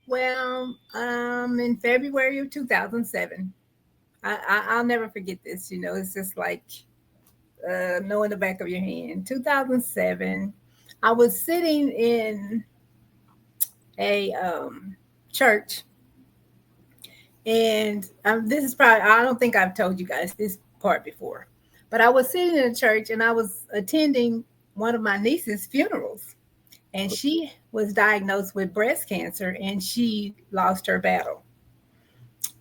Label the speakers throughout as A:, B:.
A: Well, in February of 2007, I'll never forget this. It's just like knowing the back of your hand. 2007, I was sitting in a church, and this is probably, I don't think I've told you guys this part before, but I was sitting in a church and I was attending one of my niece's funerals, and she was diagnosed with breast cancer and she lost her battle.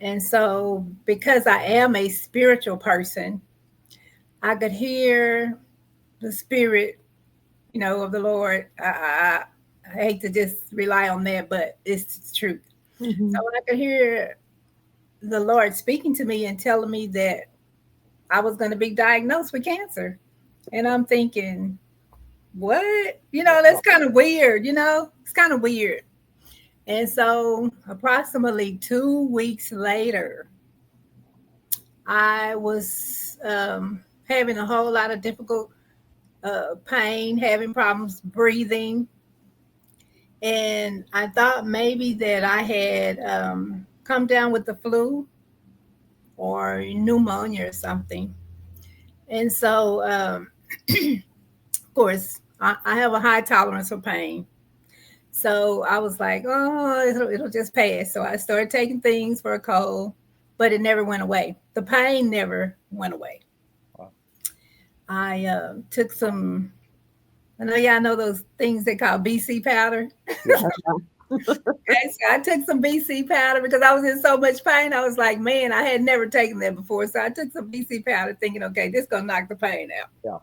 A: And so, because I am a spiritual person, I could hear the spirit, of the Lord. I hate to just rely on that, but it's the truth. So
B: Mm-hmm.
A: I could hear the Lord speaking to me and telling me that I was going to be diagnosed with cancer. And I'm thinking, what? That's kind of weird, It's kind of weird. And so, approximately 2 weeks later, I was having a whole lot of difficult pain, having problems breathing. And I thought maybe that I had come down with the flu or pneumonia or something. And so, of course, I have a high tolerance for pain. So I was like, oh, it'll just pass. So I started taking things for a cold, but it never went away. The pain never went away.
C: Wow.
A: I took some, I know y'all know those things they call BC powder.
C: Yeah.
A: Okay, so I took some BC powder because I was in so much pain. I was like, man, I had never taken that before. So I took some BC powder thinking, okay, this is going to knock the pain out.
C: Yeah.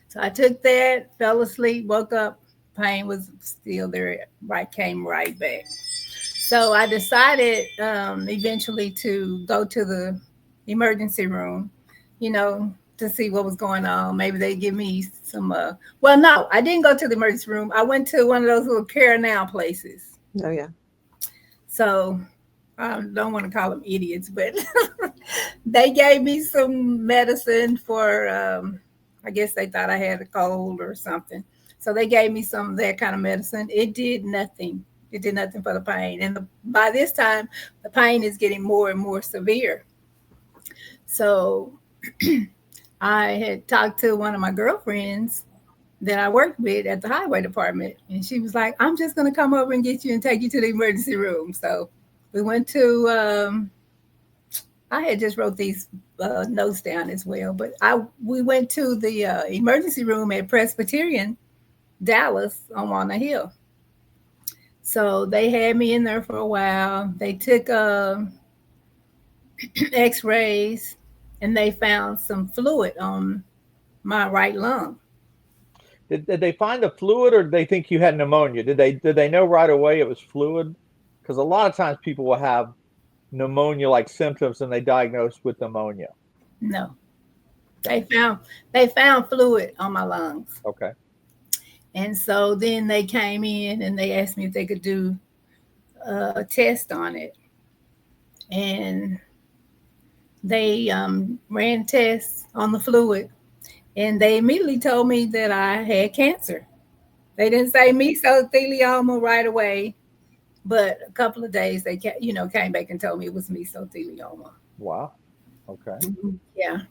A: So I took that, fell asleep, woke up, pain was still there, came right back. So I decided eventually to go to the emergency room, to see what was going on. Maybe they give me some. Well, no, I didn't go to the emergency room. I went to one of those little care now places.
B: Oh yeah.
A: So I don't want to call them idiots, but they gave me some medicine for. I guess they thought I had a cold or something. So they gave me some of that kind of medicine. It did nothing. It did nothing for the pain. And by this time, the pain is getting more and more severe. So I had talked to one of my girlfriends that I worked with at the highway department. And she was like, I'm just going to come over and get you and take you to the emergency room. So we went to, I had just wrote these notes down as well, but we went to the emergency room at Presbyterian Dallas on Walnut Hill. So they had me in there for a while. They took x-rays and they found some fluid on my right lung.
C: Did they find the fluid, or did they think you had pneumonia? Did they know right away it was fluid? Because a lot of times people will have pneumonia-like symptoms and they diagnose with pneumonia.
A: No. They found fluid on my lungs.
C: Okay.
A: And so then they came in and they asked me if they could do a test on it. And they ran tests on the fluid, and they immediately told me that I had cancer. They didn't say mesothelioma right away, but a couple of days they came back and told me it was mesothelioma.
C: Wow. Okay.
B: Mm-hmm.
A: Yeah.